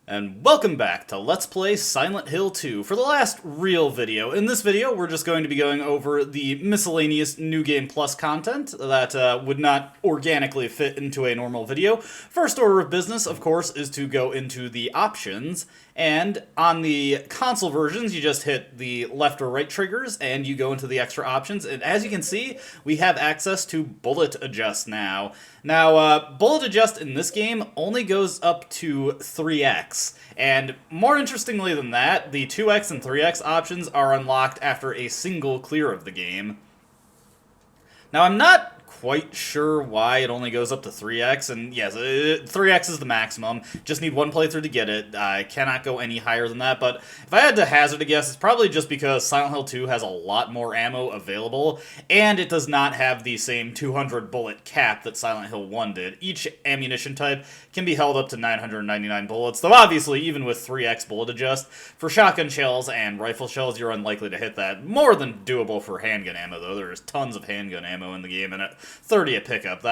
And welcome back to Let's Play Silent Hill 2 for the last real video. In this video, we're just going to be going over the miscellaneous New Game Plus content that would not organically fit into a normal video. First order of business, of course, is to go into the options, and on the console versions, you just hit the left or right triggers, and you go into the extra options, and as you can see, we have access to Bullet Adjust now. Now, Bullet Adjust in this game only goes up to 3x, and more interestingly than that, the 2x and 3x options are unlocked after a single clear of the game. Now, I'm not quite sure why it only goes up to 3x, and yes, 3x is the maximum. Just need one playthrough to get it. I cannot go any higher than that, but if I had to hazard a guess, it's probably just because Silent Hill 2 has a lot more ammo available, and it does not have the same 200 bullet cap that Silent Hill 1 did. Each ammunition type can be held up to 999 bullets, though obviously, even with 3x bullet adjust, for shotgun shells and rifle shells, you're unlikely to hit that. More than doable for handgun ammo, though. There's tons of handgun ammo in the game, and 30 a pickup,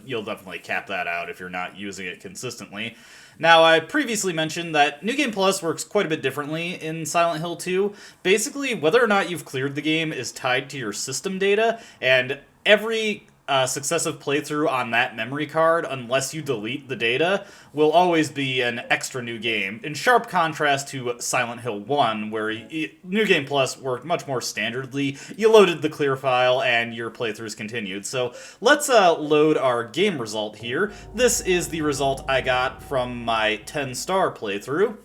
you'll definitely cap that out if you're not using it consistently. Now, I previously mentioned that New Game Plus works quite a bit differently in Silent Hill 2. Basically, whether or not you've cleared the game is tied to your system data, and every successive playthrough on that memory card, unless you delete the data, will always be an extra new game, in sharp contrast to Silent Hill 1, where New Game Plus worked much more standardly. You loaded the clear file, and your playthroughs continued. So let's load our game result here. This is the result I got from my 10-star playthrough.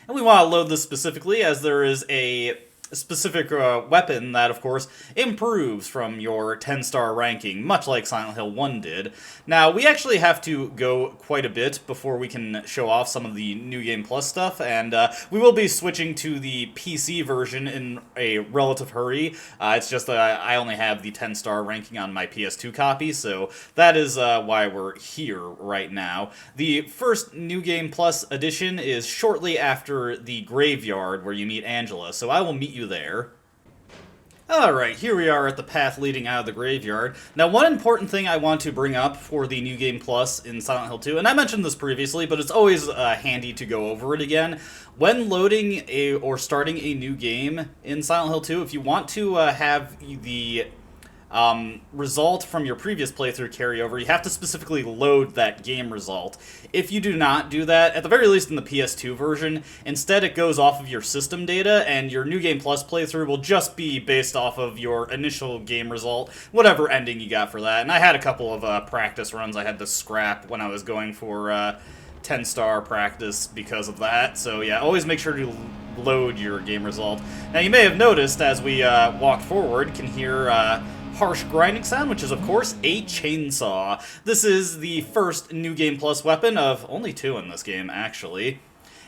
And we want to load this specifically as there is a specific weapon that, of course, improves from your 10-star ranking, much like Silent Hill 1 did. Now, we actually have to go quite a bit before we can show off some of the New Game Plus stuff, and we will be switching to the PC version in a relative hurry. It's just that I only have the 10-star ranking on my PS2 copy, so that is why we're here right now. The first New Game Plus edition is shortly after the graveyard where you meet Angela, so I will meet you there. Alright, here we are at the path leading out of the graveyard. Now, one important thing I want to bring up for the New Game Plus in Silent Hill 2, and I mentioned this previously, but it's always handy to go over it again. When loading or starting a new game in Silent Hill 2, if you want to have the result from your previous playthrough carryover, you have to specifically load that game result. If you do not do that, at the very least in the PS2 version, instead it goes off of your system data, and your New Game Plus playthrough will just be based off of your initial game result, whatever ending you got for that. And I had a couple of practice runs I had to scrap when I was going for 10-star practice because of that. So yeah, always make sure to load your game result. Now, you may have noticed as we walked forward, can hear harsh grinding sound, which is, of course, a chainsaw. This is the first New Game Plus weapon of only 2 in this game, actually.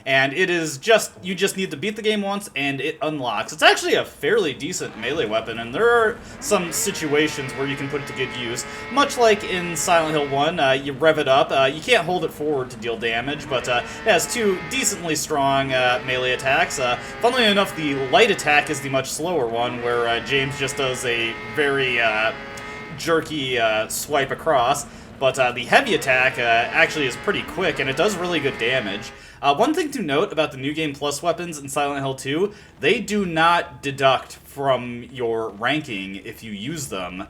And it is you just need to beat the game once, and it unlocks. It's actually a fairly decent melee weapon, and there are some situations where you can put it to good use. Much like in Silent Hill 1, you rev it up. You can't hold it forward to deal damage, but it has 2 decently strong melee attacks. Funnily enough, the light attack is the much slower one, where James just does a very jerky swipe across. But the heavy attack actually is pretty quick, and it does really good damage. One thing to note about the New Game Plus weapons in Silent Hill 2, they do not deduct from your ranking if you use them,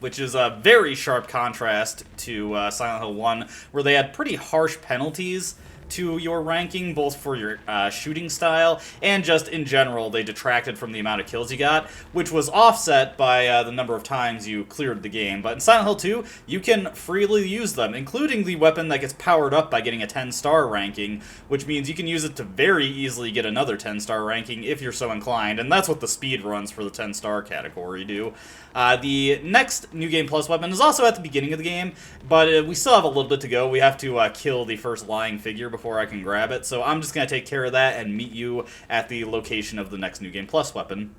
which is a very sharp contrast to Silent Hill 1, where they had pretty harsh penalties to your ranking, both for your shooting style and just in general. They detracted from the amount of kills you got, which was offset by the number of times you cleared the game. But in Silent Hill 2, you can freely use them, including the weapon that gets powered up by getting a 10-star ranking, which means you can use it to very easily get another 10-star ranking if you're so inclined, and that's what the speed runs for the 10-star category do. The next New Game Plus weapon is also at the beginning of the game, but we still have a little bit to go. We have to kill the first lying figure before I can grab it, so I'm just going to take care of that and meet you at the location of the next New Game Plus weapon.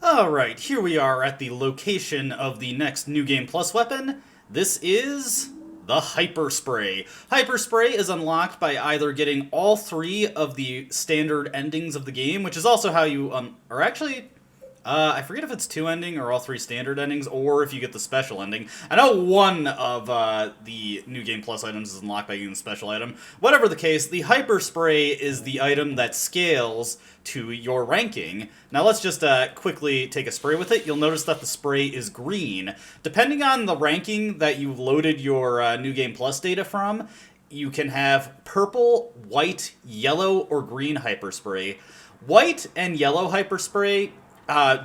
Alright, here we are at the location of the next New Game Plus weapon. This is the Hyper Spray. Hyper Spray is unlocked by either getting all 3 of the standard endings of the game, which is also how you, or actually, I forget if it's 2 ending or all 3 standard endings, or if you get the special ending. I know one of the New Game Plus items is unlocked by getting the special item. Whatever the case, the Hyper Spray is the item that scales to your ranking. Now let's just quickly take a spray with it. You'll notice that the spray is green. Depending on the ranking that you loaded your New Game Plus data from, you can have purple, white, yellow, or green Hyper Spray. White and yellow Hyper Spray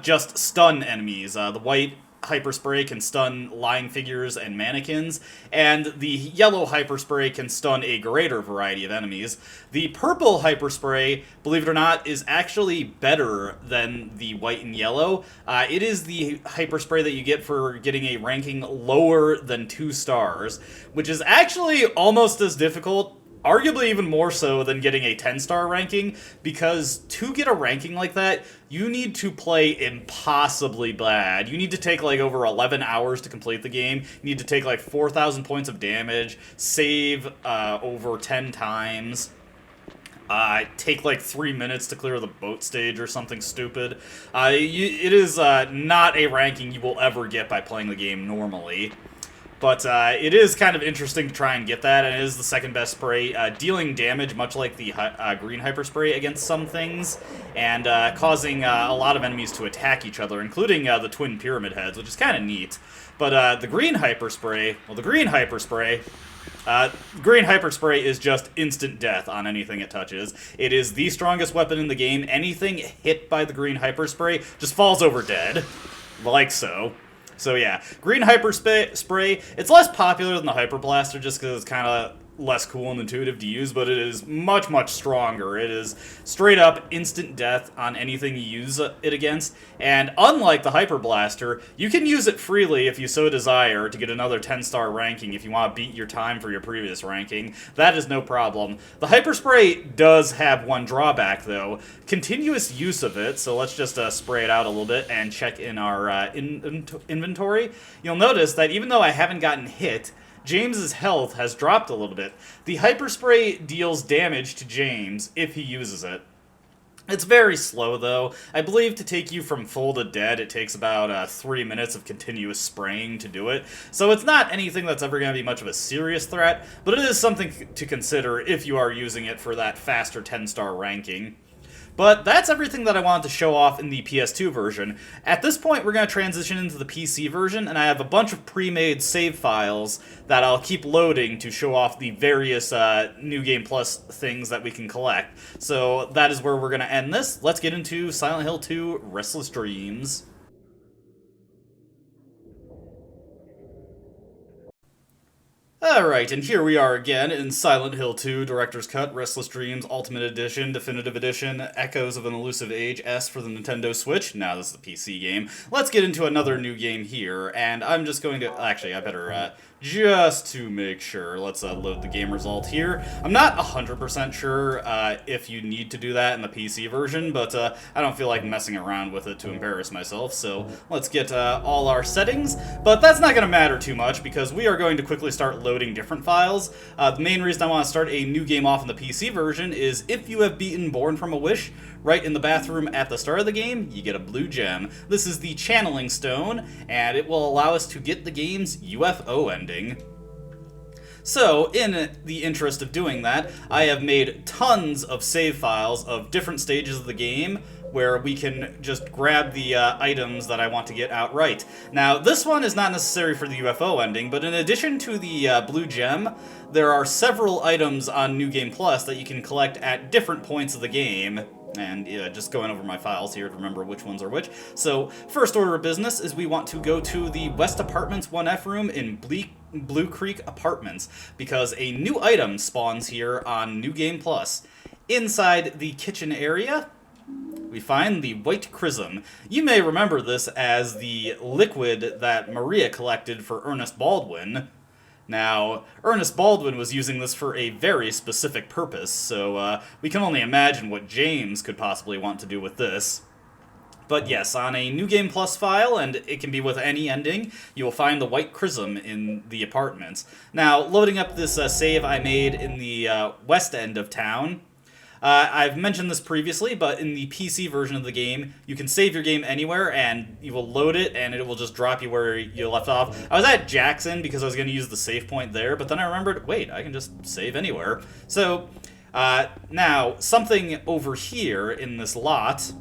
just stun enemies. The white Hyper Spray can stun lying figures and mannequins, and the yellow Hyper Spray can stun a greater variety of enemies. The purple Hyper Spray, believe it or not, is actually better than the white and yellow. It is the Hyper Spray that you get for getting a ranking lower than 2 stars, which is actually almost as difficult, arguably even more so than getting a 10-star ranking, because to get a ranking like that, you need to play impossibly bad. You need to take like over 11 hours to complete the game. You need to take like 4,000 points of damage, save over 10 times, take like 3 minutes to clear the boat stage or something stupid. It is not a ranking you will ever get by playing the game normally. But it is kind of interesting to try and get that, and it is the second best spray, dealing damage much like the green Hyper Spray against some things, and causing a lot of enemies to attack each other, including the twin pyramid heads, which is kind of neat. But the green Hyper Spray, green Hyper Spray is just instant death on anything it touches. It is the strongest weapon in the game. Anything hit by the green Hyper Spray just falls over dead, like so. So yeah, green Hyper Spray, it's less popular than the Hyper Blaster just because it's kind of less cool and intuitive to use, but it is much, much stronger. It is straight up instant death on anything you use it against, and unlike the Hyper Blaster, you can use it freely if you so desire to get another 10-star ranking if you want to beat your time for your previous ranking. That is no problem. The Hyper Spray does have one drawback, though. Continuous use of it, so let's just spray it out a little bit and check in our inventory. You'll notice that even though I haven't gotten hit, James's health has dropped a little bit. The Hyper Spray deals damage to James if he uses it. It's very slow, though. I believe to take you from full to dead, it takes about 3 minutes of continuous spraying to do it. So it's not anything that's ever going to be much of a serious threat, but it is something to consider if you are using it for that faster 10-star ranking. But that's everything that I wanted to show off in the PS2 version. At this point, we're going to transition into the PC version, and I have a bunch of pre-made save files that I'll keep loading to show off the various New Game Plus things that we can collect. So that is where we're going to end this. Let's get into Silent Hill 2 Restless Dreams. Alright, and here we are again in Silent Hill 2, Director's Cut, Restless Dreams, Ultimate Edition, Definitive Edition, Echoes of an Elusive Age, S for the Nintendo Switch. Now this is a PC game. Let's get into another new game here, and I'm just going to... Actually, I better... just to make sure, let's load the game result here. I'm not 100% sure if you need to do that in the PC version, but I don't feel like messing around with it to embarrass myself, so let's get all our settings. But that's not going to matter too much, because we are going to quickly start loading different files. The main reason I want to start a new game off in the PC version is if you have beaten Born from a Wish, right in the bathroom at the start of the game, you get a blue gem. This is the Channeling Stone, and it will allow us to get the game's UFO ending. So, in the interest of doing that, I have made tons of save files of different stages of the game where we can just grab the items that I want to get outright. Now, this one is not necessary for the UFO ending, but in addition to the blue gem, there are several items on New Game Plus that you can collect at different points of the game. And just going over my files here to remember which ones are which. So, first order of business is we want to go to the West Apartments 1F room in Blue Creek Apartments, because a new item spawns here on New Game Plus. Inside the kitchen area, we find the White Chrism. You may remember this as the liquid that Maria collected for Ernest Baldwin. Now, Ernest Baldwin was using this for a very specific purpose, so we can only imagine what James could possibly want to do with this. But yes, on a New Game Plus file, and it can be with any ending, you will find the White Chrism in the apartments. Now, loading up this save I made in the west end of town, I've mentioned this previously, but in the PC version of the game, you can save your game anywhere, and you will load it, and it will just drop you where you left off. I was at Jackson because I was going to use the save point there, but then I remembered, wait, I can just save anywhere. So, now, something over here in this lot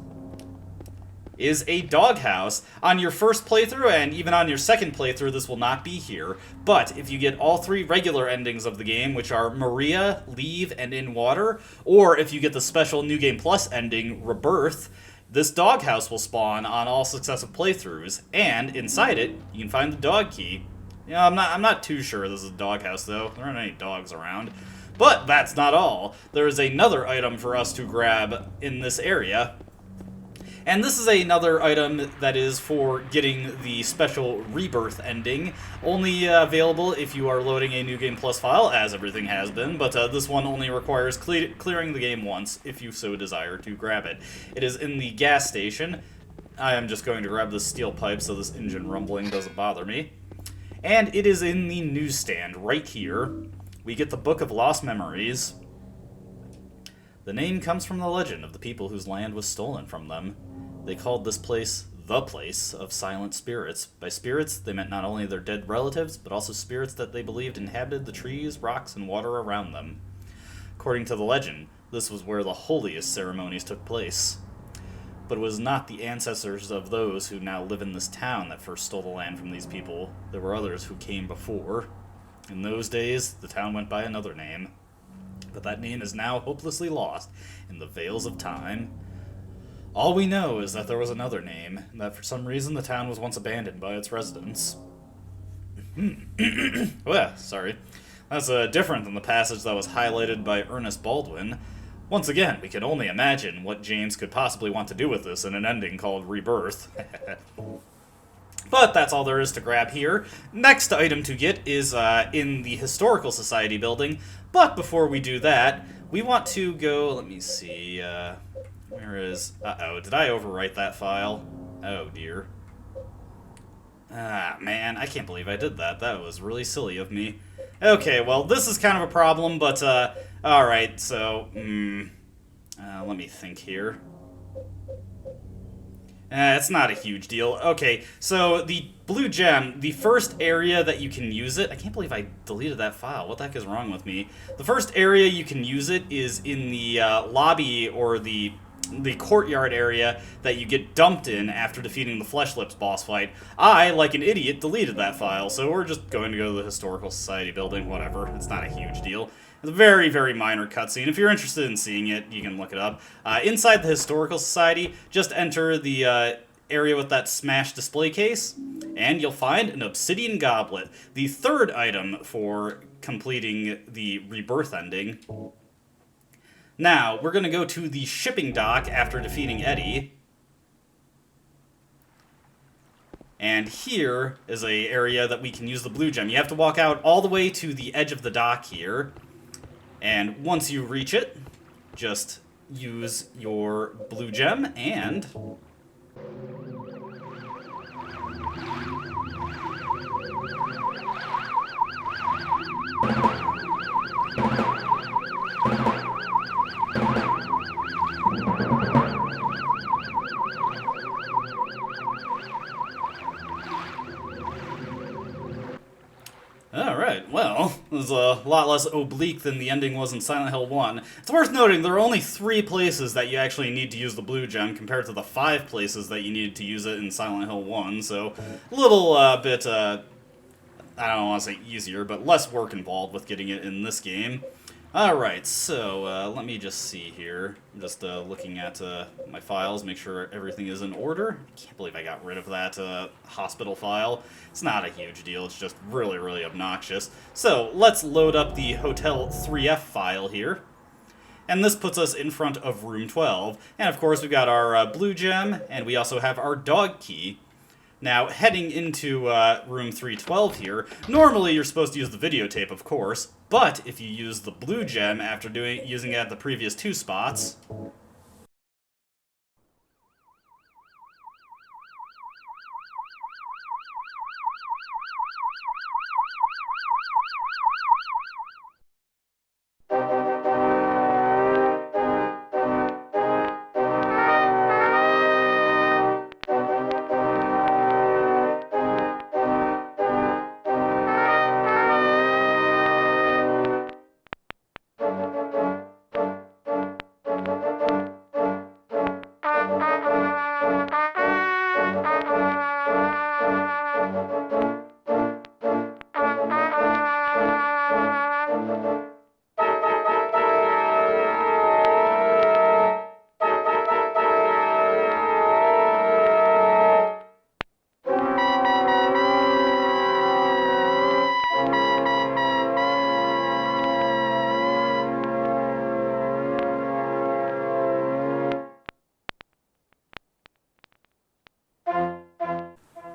is a doghouse. On your first playthrough, and even on your second playthrough, this will not be here. But if you get all 3 regular endings of the game, which are Maria, Leave, and In Water, or if you get the special New Game Plus ending, Rebirth, this doghouse will spawn on all successive playthroughs, and inside it, you can find the dog key. Yeah, I'm not too sure this is a doghouse, though. There aren't any dogs around. But that's not all. There is another item for us to grab in this area. And this is another item that is for getting the special Rebirth ending, only available if you are loading a New Game Plus file, as everything has been, but this one only requires clearing the game once, if you so desire to grab it. It is in the gas station. I am just going to grab this steel pipe so this engine rumbling doesn't bother me. And it is in the newsstand, right here. We get the Book of Lost Memories. The name comes from the legend of the people whose land was stolen from them. They called this place the place of silent spirits. By spirits, they meant not only their dead relatives, but also spirits that they believed inhabited the trees, rocks, and water around them. According to the legend, this was where the holiest ceremonies took place. But it was not the ancestors of those who now live in this town that first stole the land from these people. There were others who came before. In those days, the town went by another name. But that name is now hopelessly lost in the veils of time. All we know is that there was another name, and that for some reason the town was once abandoned by its residents. Well, sorry. That's different than the passage that was highlighted by Ernest Baldwin. Once again, we can only imagine what James could possibly want to do with this in an ending called Rebirth. But that's all there is to grab here. Next item to get is in the Historical Society building. But before we do that, we want to go... Let me see... where is... Uh-oh, did I overwrite that file? Oh, dear. Ah, man, I can't believe I did that. That was really silly of me. Okay, well, this is kind of a problem, but, alright, so, let me think here. It's not a huge deal. Okay, so the blue gem, the first area that you can use it... I can't believe I deleted that file. What the heck is wrong with me? The first area you can use it is in the lobby or the courtyard area that you get dumped in after defeating the Flesh Lips boss fight. I, like an idiot, deleted that file, so we're just going to go to the Historical Society building, whatever. It's not a huge deal. It's a very, very minor cutscene. If you're interested in seeing it, you can look it up. Inside the Historical Society, just enter the area with that smashed display case, and you'll find an obsidian goblet, the third item for completing the Rebirth ending. Now, we're going to go to the shipping dock after defeating Eddie. And here is an area that we can use the blue gem. You have to walk out all the way to the edge of the dock here. And once you reach it, just use your blue gem and... Alright, well, it was a lot less oblique than the ending was in Silent Hill 1. It's worth noting there are only 3 places that you actually need to use the blue gem compared to the 5 places that you needed to use it in Silent Hill 1, so a little bit, I don't want to say easier, but less work involved with getting it in this game. Alright, so let me just see here. I'm just looking at my files, make sure everything is in order. I can't believe I got rid of that hospital file. It's not a huge deal, it's just really, really obnoxious. So, let's load up the Hotel 3F file here. And this puts us in front of room 12. And of course, we've got our blue gem, and we also have our dog key. Now, heading into room 312 here, normally you're supposed to use the videotape, of course, but if you use the blue gem after using it at the previous 2 spots...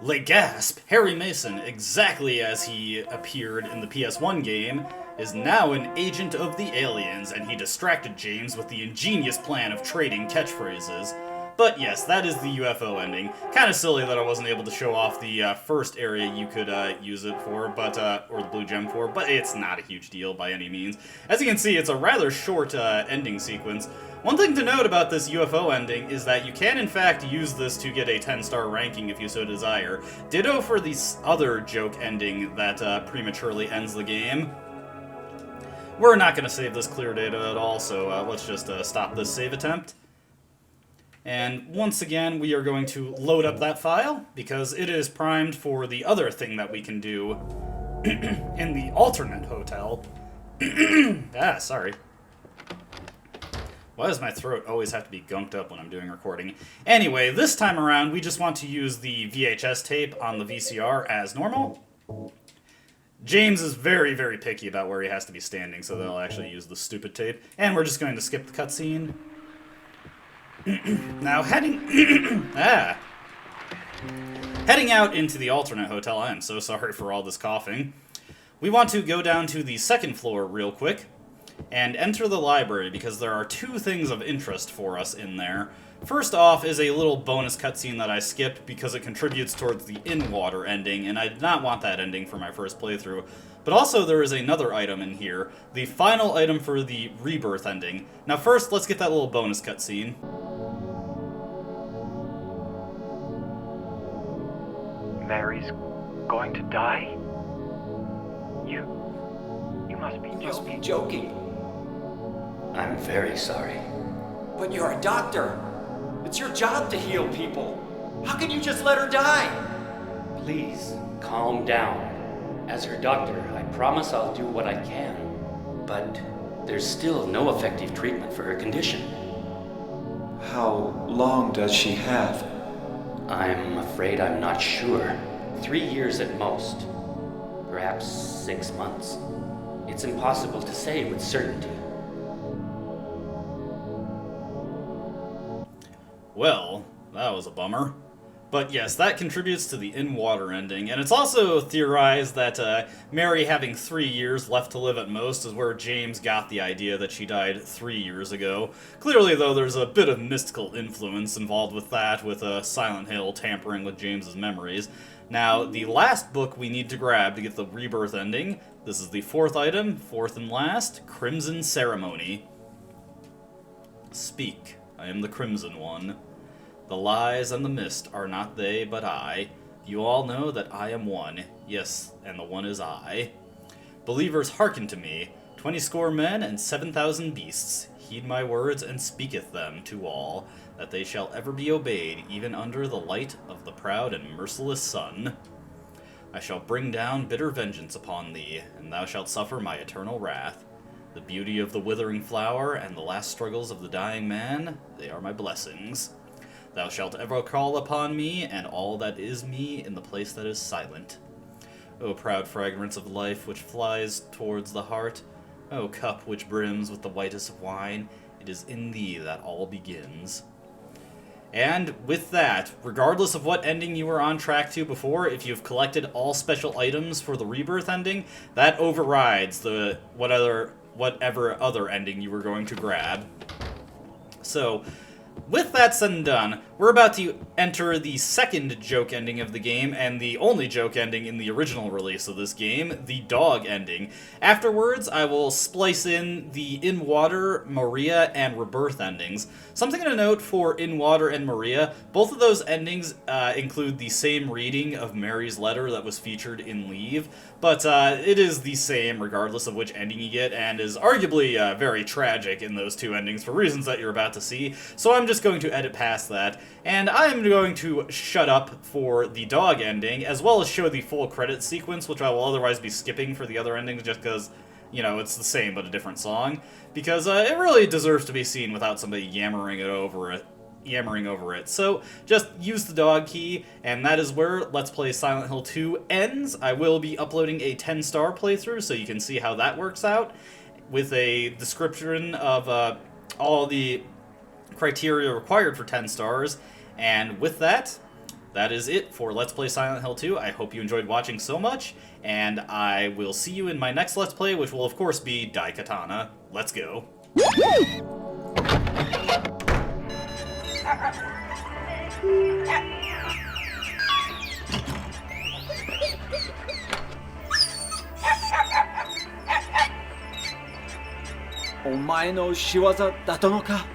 Le gasp! Harry Mason, exactly as he appeared in the PS1 game, is now an agent of the aliens, and he distracted James with the ingenious plan of trading catchphrases. But yes, that is the UFO ending. Kind of silly that I wasn't able to show off the first area you could use it for, but or the blue gem for, but it's not a huge deal by any means. As you can see, it's a rather short ending sequence. One thing to note about this UFO ending is that you can in fact use this to get a 10-star ranking if you so desire. Ditto for the other joke ending that prematurely ends the game. We're not going to save this clear data at all, so let's just stop this save attempt. And once again, we are going to load up that file, because it is primed for the other thing that we can do in the alternate hotel. Sorry. Why does my throat always have to be gunked up when I'm doing recording? Anyway, this time around, we just want to use the VHS tape on the VCR as normal. James is very, very picky about where he has to be standing, so they'll actually use the stupid tape. And we're just going to skip the cutscene. Now, heading out into the alternate hotel, I am so sorry for all this coughing. We want to go down to the second floor real quick and enter the library because there are two things of interest for us in there. First off is a little bonus cutscene that I skipped because it contributes towards the in-water ending, and I did not want that ending for my first playthrough. But also there is another item in here, the final item for the rebirth ending. Now first, let's get that little bonus cutscene. Mary's going to die? You must be joking. I'm very sorry. But you're a doctor. It's your job to heal people. How can you just let her die? Please, calm down. As her doctor, I promise I'll do what I can. But there's still no effective treatment for her condition. How long does she have? I'm afraid I'm not sure. 3 years at most. Perhaps 6 months. It's impossible to say with certainty. Well, that was a bummer. But yes, that contributes to the in-water ending, and it's also theorized that Mary having 3 years left to live at most is where James got the idea that she died 3 years ago. Clearly, though, there's a bit of mystical influence involved with that, with Silent Hill tampering with James's memories. Now, the last book we need to grab to get the rebirth ending, this is the fourth item, fourth and last, Crimson Ceremony. Speak, I am the Crimson One. The lies and the mist are not they, but I. You all know that I am one. Yes, and the one is I. Believers, hearken to me. 20 men and 7,000 beasts. Heed my words and speaketh them to all, that they shall ever be obeyed, even under the light of the proud and merciless sun. I shall bring down bitter vengeance upon thee, and thou shalt suffer my eternal wrath. The beauty of the withering flower and the last struggles of the dying man, they are my blessings. Thou shalt ever call upon me, and all that is me in the place that is silent. O proud fragrance of life which flies towards the heart, O cup which brims with the whitest of wine, it is in thee that all begins. And with that, regardless of what ending you were on track to before, if you've collected all special items for the rebirth ending, that overrides the whatever other ending you were going to grab. So, with that said and done, we're about to enter the second joke ending of the game, and the only joke ending in the original release of this game, the dog ending. Afterwards, I will splice in the In-Water, Maria, and Rebirth endings. Something to note for In-Water and Maria, both of those endings include the same reading of Mary's letter that was featured in Leave, but it is the same regardless of which ending you get, and is arguably very tragic in those two endings for reasons that you're about to see, so I'm just going to edit past that. And I am going to shut up for the dog ending, as well as show the full credits sequence, which I will otherwise be skipping for the other endings just because, you know, it's the same but a different song. Because it really deserves to be seen without somebody yammering over it. So just use the dog key, and that is where Let's Play Silent Hill 2 ends. I will be uploading a 10-star playthrough so you can see how that works out, with a description of all the criteria required for 10 stars. And with that, that is it for Let's Play Silent Hill 2. I hope you enjoyed watching so much, and I will see you in my next Let's Play, which will of course be Daikatana. Let's go. お前の仕業だったのか。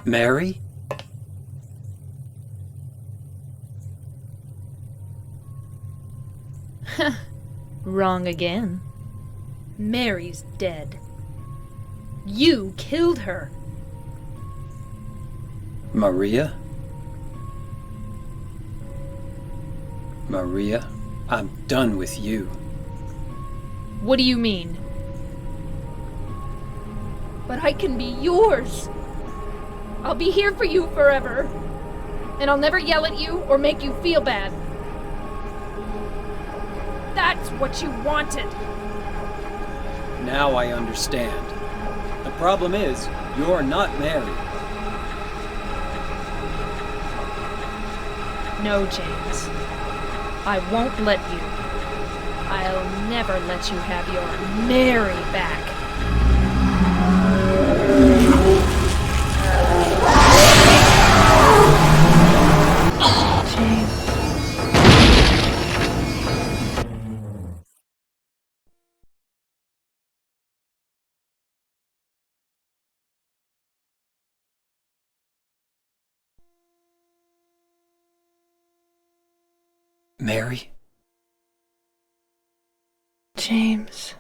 Mary? Wrong again. Mary's dead. You killed her. Maria? Maria, I'm done with you. What do you mean? But I can be yours. I'll be here for you forever. And I'll never yell at you or make you feel bad. That's what you wanted. Now I understand. The problem is, you're not Mary. No, James. I won't let you. I'll never let you have your Mary back. James. Mary? James.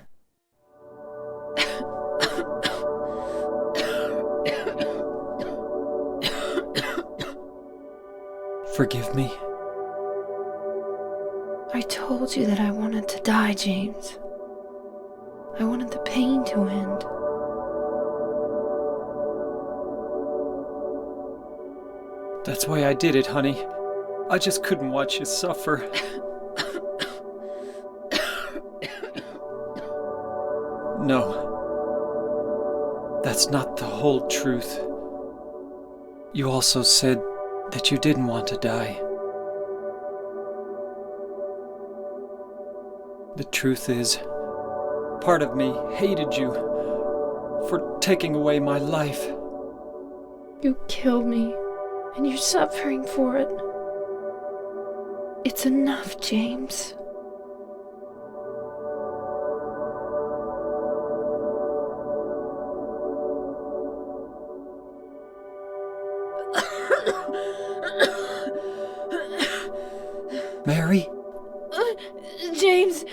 Forgive me. I told you that I wanted to die, James. I wanted the pain to end. That's why I did it, honey. I just couldn't watch you suffer. No. That's not the whole truth. You also said that you didn't want to die. The truth is, part of me hated you for taking away my life. You killed me, and you're suffering for it. It's enough, James. Mary? James.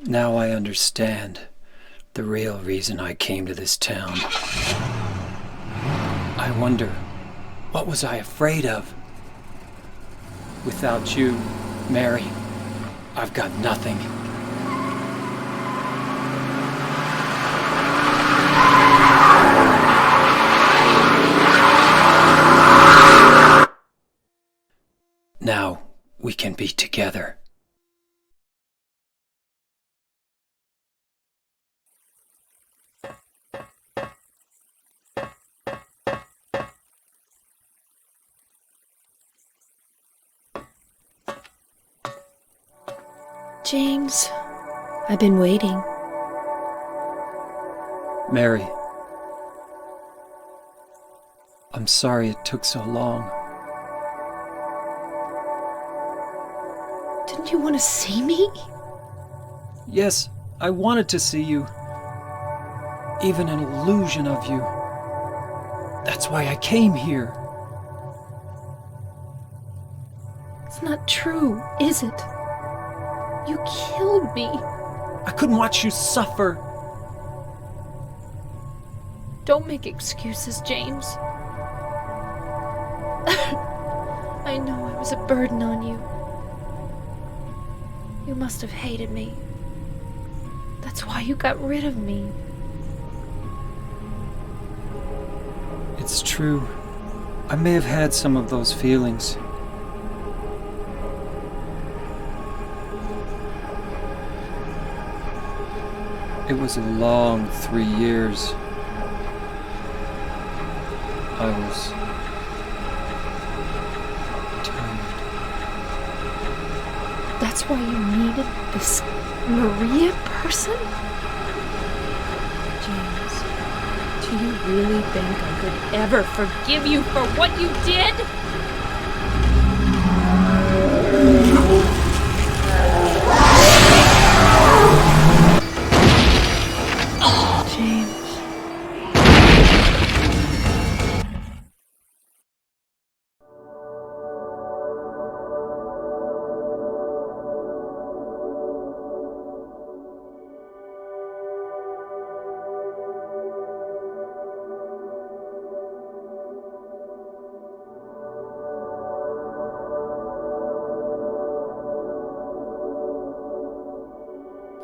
Now I understand the real reason I came to this town. I wonder, what was I afraid of? Without you, Mary, I've got nothing. Now we can be together. James, I've been waiting. Mary, I'm sorry it took so long. Didn't you want to see me? Yes, I wanted to see you. Even an illusion of you. That's why I came here. It's not true, is it? You killed me. I couldn't watch you suffer. Don't make excuses, James. I know I was a burden on you. You must have hated me. That's why you got rid of me. It's true. I may have had some of those feelings. It was a long 3 years. I was tired. That's why you needed this Maria person? James, do you really think I could ever forgive you for what you did? James.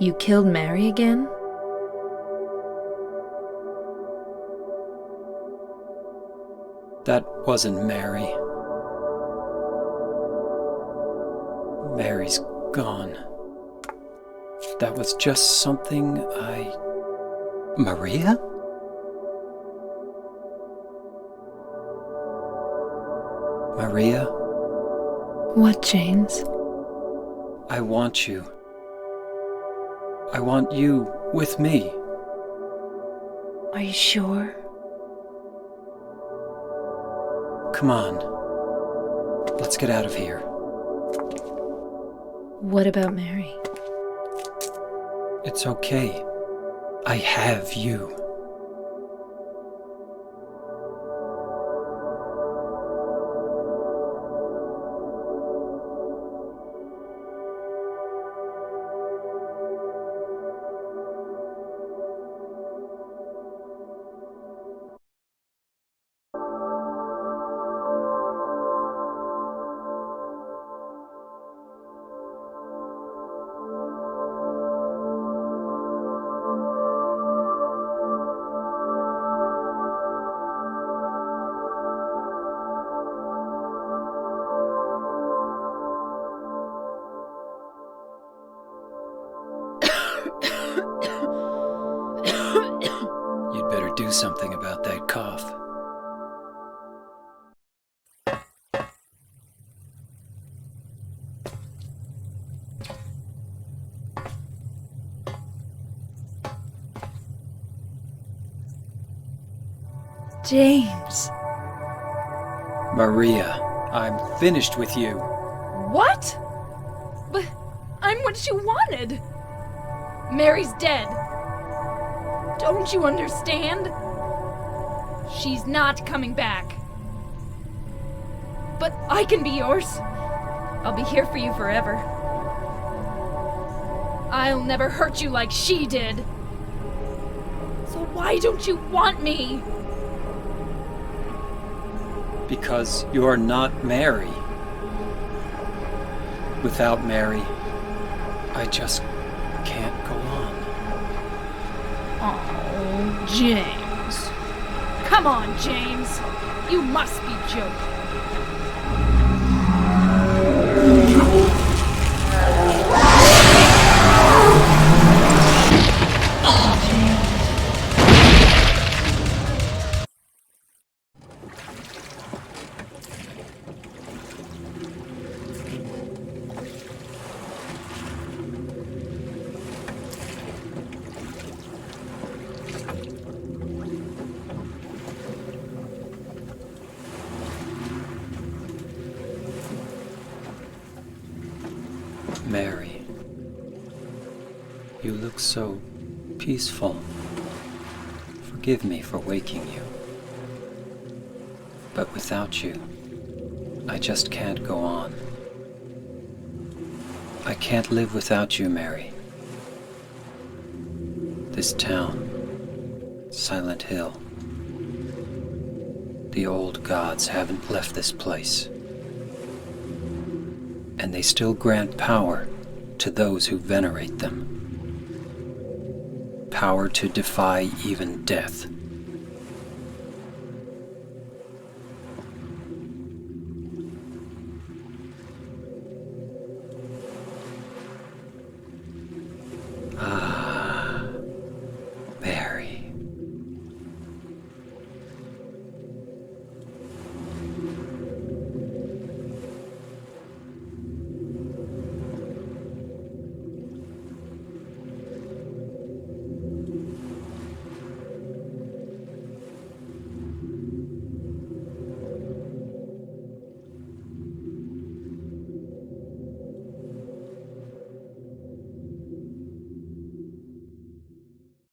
You killed Mary again? That wasn't Mary. Mary's gone. That was just something Maria? Maria? What, James? I want you. I want you with me. Are you sure? Come on. Let's get out of here. What about Mary? It's okay. I have you. You'd better do something about that cough. James. Maria, I'm finished with you. What? But I'm what you wanted. Mary's dead. Don't you understand? She's not coming back. But I can be yours. I'll be here for you forever. I'll never hurt you like she did. So why don't you want me? Because you're not Mary. Without Mary, I just can't go on. Oh, James. Come on, James. You must be joking. Mary, you look so peaceful. Forgive me for waking you. But without you, I just can't go on. I can't live without you, Mary. This town, Silent Hill, the old gods haven't left this place. And they still grant power to those who venerate them. Power to defy even death.